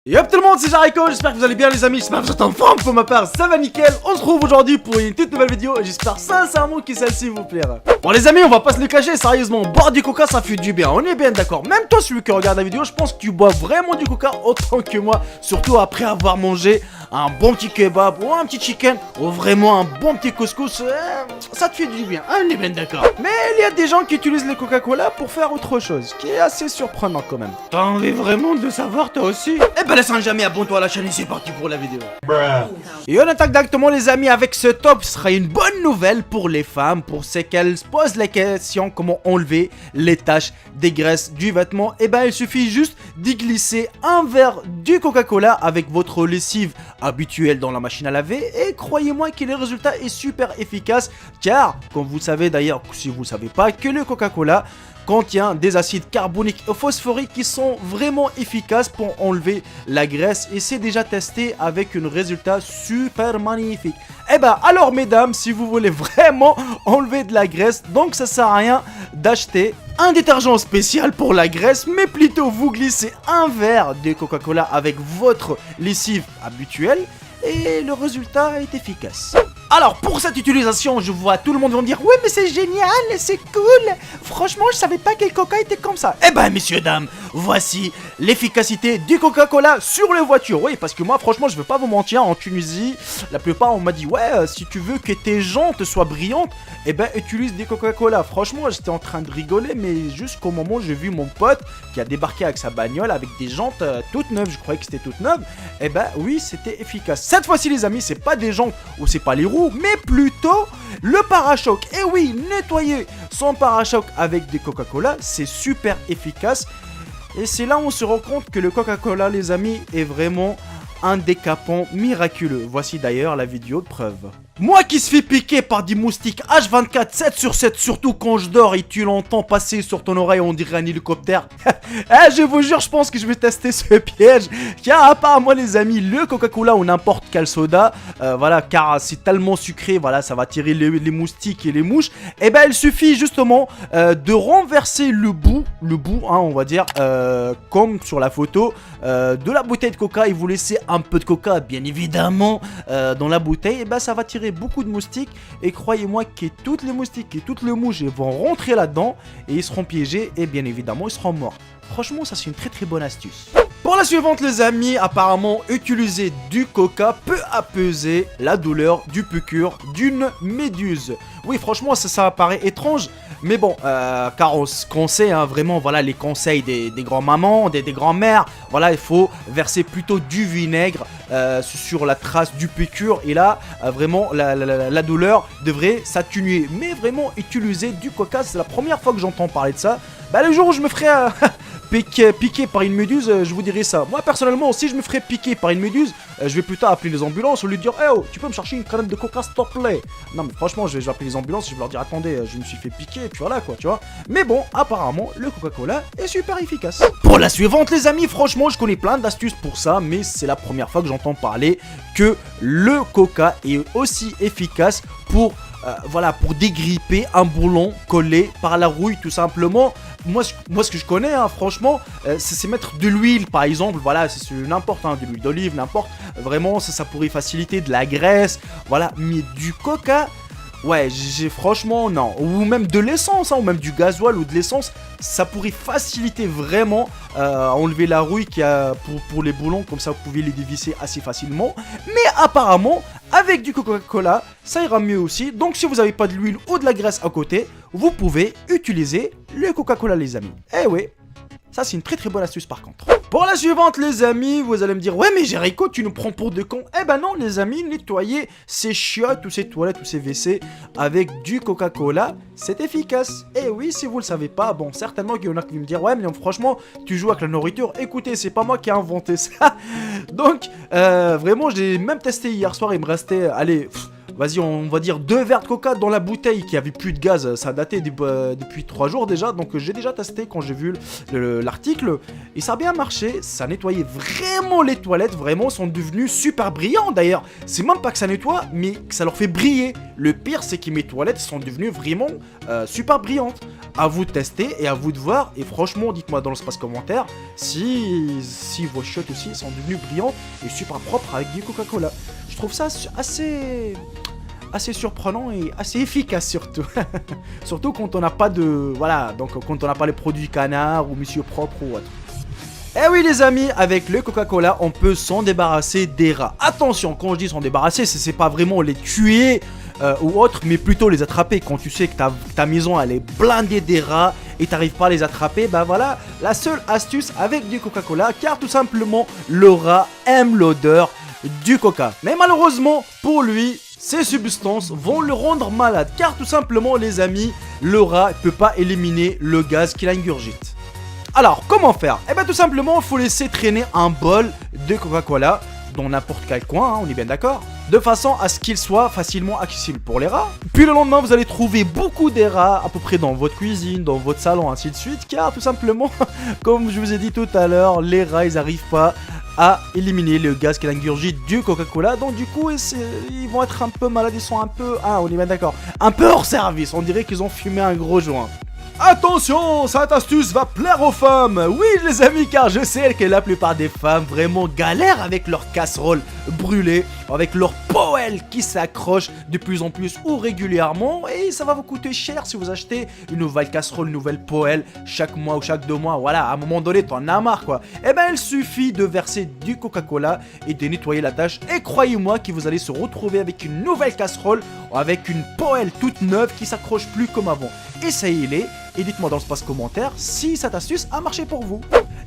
Yop tout le monde, c'est Jariko, j'espère que vous allez bien les amis, j'espère que vous êtes en forme. Pour ma part, ça va nickel. On se retrouve aujourd'hui pour une toute nouvelle vidéo et j'espère sincèrement que celle-ci vous plaira. Bon les amis, on va pas se le cacher, sérieusement, boire du coca ça fait du bien, on est bien d'accord. Même toi celui qui regarde la vidéo, je pense que tu bois vraiment du coca autant que moi. Surtout après avoir mangé un bon petit kebab ou un petit chicken ou vraiment un bon petit couscous, ça te fait du bien, on est bien d'accord. Mais il y a des gens qui utilisent le Coca-Cola pour faire autre chose, qui est assez surprenant quand même. T'as envie vraiment de savoir toi aussi? Eh ben laisse un jamais, abonne-toi à la chaîne et c'est parti pour la vidéo. Et on attaque directement les amis avec ce top. Ce sera une bonne nouvelle pour les femmes, pour ceux qu'elles se posent la question comment enlever les taches des graisses du vêtement. Et ben il suffit juste d'y glisser un verre du Coca-Cola avec votre lessive habituelle dans la machine à laver et croyez-moi que le résultat est super efficace car comme vous savez d'ailleurs, si vous ne savez pas, que le Coca-Cola contient des acides carboniques et phosphoriques qui sont vraiment efficaces pour enlever la graisse et c'est déjà testé avec un résultat super magnifique. Et ben alors mesdames, si vous voulez vraiment enlever de la graisse, donc ça sert à rien d'acheter un détergent spécial pour la graisse, mais plutôt vous glissez un verre de Coca-Cola avec votre lessive habituelle et le résultat est efficace. Alors pour cette utilisation, je vois tout le monde va me dire oui mais c'est génial, c'est cool. Franchement je savais pas que le coca était comme ça. Eh ben messieurs dames, voici l'efficacité du Coca-Cola sur les voitures. Oui parce que moi franchement je veux pas vous mentir, en Tunisie la plupart on m'a dit ouais si tu veux que tes jantes soient brillantes, eh ben utilise des Coca-Cola. Franchement j'étais en train de rigoler mais jusqu'au moment où j'ai vu mon pote qui a débarqué avec sa bagnole avec des jantes toutes neuves, je croyais que c'était toutes neuves. Eh ben oui c'était efficace. Cette fois-ci les amis c'est pas des jantes ou c'est pas les roues mais plutôt le pare-choc. Et oui, nettoyer son pare-choc avec des Coca-Cola, c'est super efficace. Et c'est là où on se rend compte que le Coca-Cola, les amis, est vraiment un décapant miraculeux. Voici d'ailleurs la vidéo de preuve. Moi qui se fais piquer par des moustiques H24, 7 sur 7, surtout quand je dors et tu l'entends passer sur ton oreille, on dirait un hélicoptère. Je vous jure, je pense que je vais tester ce piège. Car apparemment les amis, le Coca-Cola ou n'importe quel soda, voilà, car c'est tellement sucré, voilà, ça va attirer les moustiques et les mouches. Et ben il suffit justement de renverser le bout, hein, on va dire, comme sur la photo, de la bouteille de coca et vous laissez un peu de coca, bien évidemment, dans la bouteille. Et ben ça va tirer beaucoup de moustiques et croyez-moi que toutes les moustiques et toutes les mouches vont rentrer là-dedans et ils seront piégés et bien évidemment ils seront morts. Franchement ça c'est une très bonne astuce. Pour la suivante les amis, apparemment utiliser du coca peut apaiser la douleur du piqûre d'une méduse. Oui franchement ça paraît étrange. Mais bon, car on sait hein, vraiment voilà les conseils des grands-mamans, des grands-mères. Voilà, il faut verser plutôt du vinaigre sur la trace du piqûre. Et là, vraiment, la douleur devrait s'atténuer. Mais vraiment, utiliser du coca, c'est la première fois que j'entends parler de ça. Bah, le jour où je me ferai piqué par une méduse, je vous dirai ça. Moi, personnellement, si je me ferais piquer par une méduse, je vais plutôt appeler les ambulances ou lui dire hey, oh, tu peux me chercher une canette de coca, s'il te plaît. Non, mais franchement, je vais appeler les ambulances et je vais leur dire attendez, je me suis fait piquer, et puis voilà quoi, tu vois. Mais bon, apparemment, le Coca-Cola est super efficace. Pour la suivante, les amis, franchement, je connais plein d'astuces pour ça, mais c'est la première fois que j'entends parler que le coca est aussi efficace pour voilà, pour dégripper un boulon collé par la rouille tout simplement. Moi ce que je connais hein, franchement c'est mettre de l'huile par exemple, voilà c'est n'importe hein, de l'huile d'olive, n'importe, vraiment ça pourrait faciliter de la graisse, voilà, mais du coca, ouais j'ai franchement non, ou même de l'essence hein, ou même du gasoil ou de l'essence, ça pourrait faciliter vraiment enlever la rouille qu'il y a pour les boulons, comme ça vous pouvez les dévisser assez facilement. Mais apparemment avec du Coca-Cola ça ira mieux aussi, donc si vous n'avez pas de l'huile ou de la graisse à côté, vous pouvez utiliser le Coca-Cola les amis. Eh oui, ça c'est une très bonne astuce par contre. Pour la suivante les amis, vous allez me dire ouais mais Jericho tu nous prends pour des cons. Eh ben non les amis, nettoyer ces chiottes ou ces toilettes ou ces WC avec du Coca-Cola, c'est efficace. Et oui si vous le savez pas, bon certainement qu'il y en a qui vont me dire ouais mais franchement tu joues avec la nourriture. Écoutez c'est pas moi qui ai inventé ça. Donc vraiment j'ai même testé hier soir, il me restait allez vas-y, on va dire 2 verres de coca dans la bouteille qui avait plus de gaz. Ça datait depuis 3 jours déjà, donc j'ai déjà testé quand j'ai vu l'article. Et ça a bien marché, ça nettoyait vraiment les toilettes, vraiment, sont devenues super brillantes d'ailleurs. C'est même pas que ça nettoie, mais que ça leur fait briller. Le pire, c'est que mes toilettes sont devenues vraiment super brillantes. À vous de tester et à vous de voir. Et franchement, dites-moi dans l'espace commentaire si vos chiottes aussi sont devenues brillantes et super propres avec du Coca-Cola. Je trouve ça assez surprenant et assez efficace surtout. Surtout quand on n'a pas de... Voilà, donc quand on n'a pas les produits canard ou monsieur propre ou autre. Eh oui les amis, avec le Coca-Cola, on peut s'en débarrasser des rats. Attention, quand je dis s'en débarrasser, c'est pas vraiment les tuer ou autre, mais plutôt les attraper. Quand tu sais que ta maison elle est blindée des rats et t'arrives pas à les attraper, bah voilà, la seule astuce avec du Coca-Cola, car tout simplement, le rat aime l'odeur du coca. Mais malheureusement, pour lui, ces substances vont le rendre malade, car tout simplement les amis, le rat ne peut pas éliminer le gaz qu'il ingurgite. Alors, comment faire? Eh bien tout simplement, il faut laisser traîner un bol de Coca-Cola dans n'importe quel coin, hein, on est bien d'accord, de façon à ce qu'il soit facilement accessible pour les rats. Puis le lendemain, vous allez trouver beaucoup des rats à peu près dans votre cuisine, dans votre salon, ainsi de suite, car tout simplement, comme je vous ai dit tout à l'heure, les rats, ils n'arrivent pas à éliminer le gaz qu'il ingurgite du Coca-Cola, donc du coup, ils vont être un peu malades, ils sont un peu, ah, on est bien d'accord, un peu hors service, on dirait qu'ils ont fumé un gros joint. Attention, cette astuce va plaire aux femmes. Oui les amis, car je sais que la plupart des femmes vraiment galèrent avec leur casserole brûlée, avec leur poêle qui s'accroche de plus en plus ou régulièrement, et ça va vous coûter cher si vous achetez une nouvelle casserole, une nouvelle poêle chaque mois ou chaque 2 mois. Voilà, à un moment donné t'en as marre quoi. Eh ben il suffit de verser du Coca-Cola et de nettoyer la tâche, et croyez-moi que vous allez se retrouver avec une nouvelle casserole, avec une poêle toute neuve qui s'accroche plus comme avant. Essayez-les et dites-moi dans l'espace commentaire si cette astuce a marché pour vous.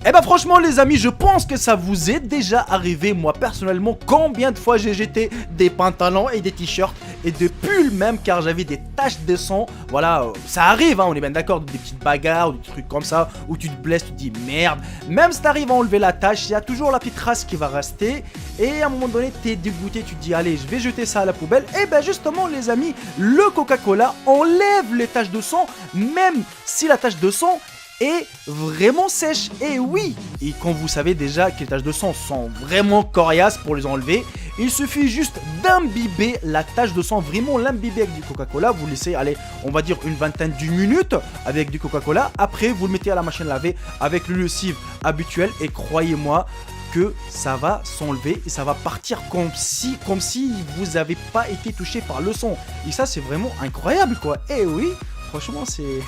Et bah franchement les amis, je pense que ça vous est déjà arrivé. Moi personnellement, combien de fois j'ai jeté des pantalons et des t-shirts et des pulls même, car j'avais des taches de sang. Voilà, ça arrive hein, on est bien d'accord, des petites bagarres, des trucs comme ça où tu te blesses, tu te dis merde. Même si t'arrives à enlever la tache, il y a toujours la petite trace qui va rester, et à un moment donné t'es dégoûté, tu te dis allez je vais jeter ça à la poubelle. Et ben justement les amis, le Coca-Cola enlève les taches de sang, même si la tache de sang est vraiment sèche. Et oui, et quand vous savez déjà que les taches de sang sont vraiment coriaces, pour les enlever, il suffit juste d'imbiber la tache de sang, vraiment l'imbiber avec du Coca-Cola. Vous laissez aller, on va dire une vingtaine de minutes avec du Coca-Cola. Après vous le mettez à la machine à laver avec le lessive habituel, et croyez-moi que ça va s'enlever et ça va partir comme si vous n'avez pas été touché par le son. Et ça c'est vraiment incroyable quoi. Et oui, franchement c'est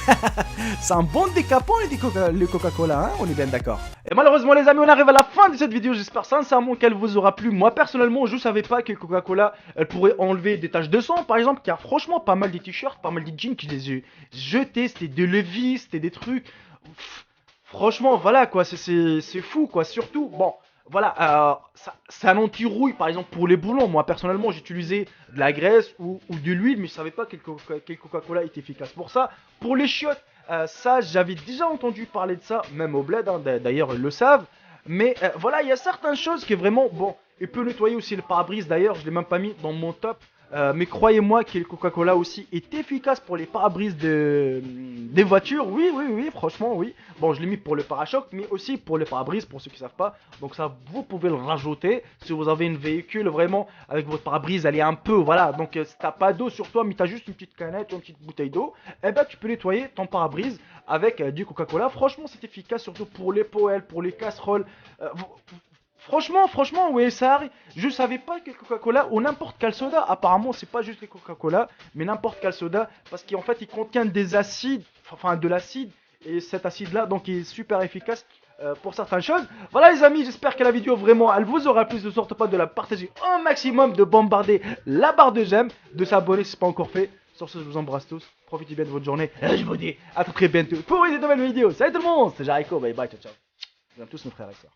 c'est un bon décapant le Coca-Cola, hein, on est bien d'accord. Et malheureusement les amis, on arrive à la fin de cette vidéo, j'espère sincèrement qu'elle vous aura plu. Moi personnellement je savais pas que Coca-Cola elle pourrait enlever des taches de sang par exemple, car franchement pas mal des t-shirts, pas mal des jeans que je les ai jetés, c'était de Levi's, c'était des trucs... Franchement voilà quoi, c'est fou quoi, surtout bon... Voilà, c'est un anti-rouille par exemple pour les boulons. Moi personnellement j'utilisais de la graisse ou de l'huile, mais je savais pas quel Coca-Cola est efficace pour ça. Pour les chiottes, ça j'avais déjà entendu parler de ça, même au bled, hein, d'ailleurs ils le savent. Mais voilà, il y a certaines choses qui est vraiment bon. Il peut nettoyer aussi le pare-brise, d'ailleurs je l'ai même pas mis dans mon top. Mais croyez-moi que le Coca-Cola aussi est efficace pour les pare-brises des voitures. Oui, franchement, oui. Bon, je l'ai mis pour le pare-choc, mais aussi pour les pare-brises, pour ceux qui ne savent pas. Donc ça, vous pouvez le rajouter. Si vous avez un véhicule vraiment avec votre pare-brise, elle est un peu, voilà. Donc si t'as pas d'eau sur toi, mais tu as juste une petite canette ou une petite bouteille d'eau, eh ben tu peux nettoyer ton pare-brise avec du Coca-Cola. Franchement, c'est efficace, surtout pour les poêles, pour les casseroles. Franchement, oui, ça arrive. Je savais pas que Coca-Cola ou n'importe quel soda, apparemment c'est pas juste les Coca-Cola, mais n'importe quel soda, parce qu'en fait il contient des acides, enfin de l'acide, et cet acide là donc il est super efficace pour certaines choses. Voilà les amis, j'espère que la vidéo vraiment elle vous aura plu, ne sorte pas de la partager un maximum, de bombarder la barre de j'aime, de s'abonner si ce n'est pas encore fait. Sur ce, je vous embrasse tous, profitez bien de votre journée, et je vous dis à très bientôt pour une nouvelle vidéo. Salut tout le monde, c'est Jarico, bye bye, ciao ciao. Vous tous mes frères et sœurs.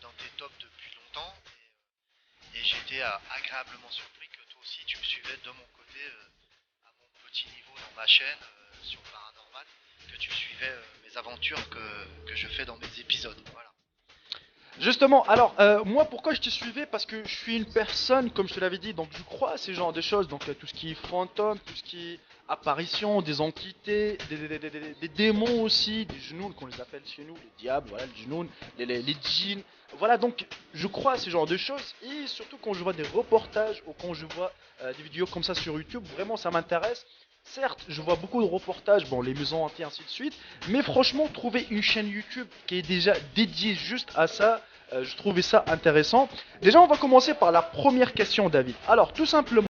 Dans tes tops depuis longtemps, et j'étais agréablement surpris que toi aussi tu me suivais de mon côté à mon petit niveau dans ma chaîne sur le paranormal, que tu suivais mes aventures que je fais dans mes épisodes. Voilà. Justement, alors, moi, pourquoi je te suivais? Parce que je suis une personne, comme je te l'avais dit, donc je crois à ces genres de choses, donc tout ce qui est fantôme, tout ce qui est apparition, des entités, des démons aussi, des genoux, qu'on les appelle chez nous, les diables, voilà, les genoux, les djinns. Voilà, donc je crois à ces genres de choses, et surtout quand je vois des reportages ou quand je vois des vidéos comme ça sur YouTube, vraiment ça m'intéresse. Certes, je vois beaucoup de reportages, bon, les maisons hantées, ainsi de suite, mais franchement, trouver une chaîne YouTube qui est déjà dédiée juste à ça, je trouvais ça intéressant. Déjà, on va commencer par la première question, David. Alors, tout simplement,